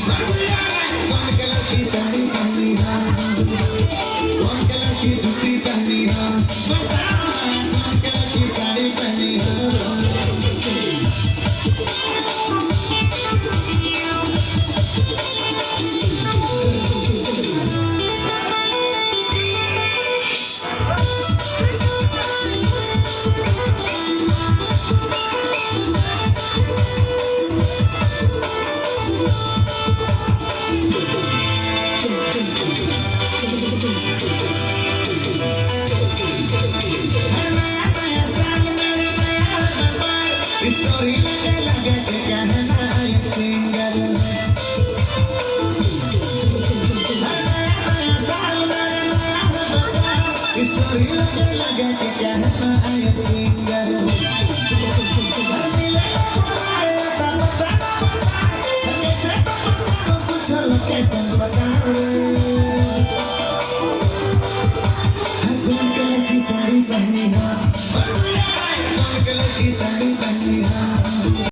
कौन कलर की साड़ी पहनी है, कौन कलर की जूती पहनी है, बता कौन कलर की साड़ी पहनी है। स्टोरी लगे लगे के कहना एक सिंगर, स्टोरी लगे लगे के कहना एक सिंगर। कुछ लोकेशन बताओ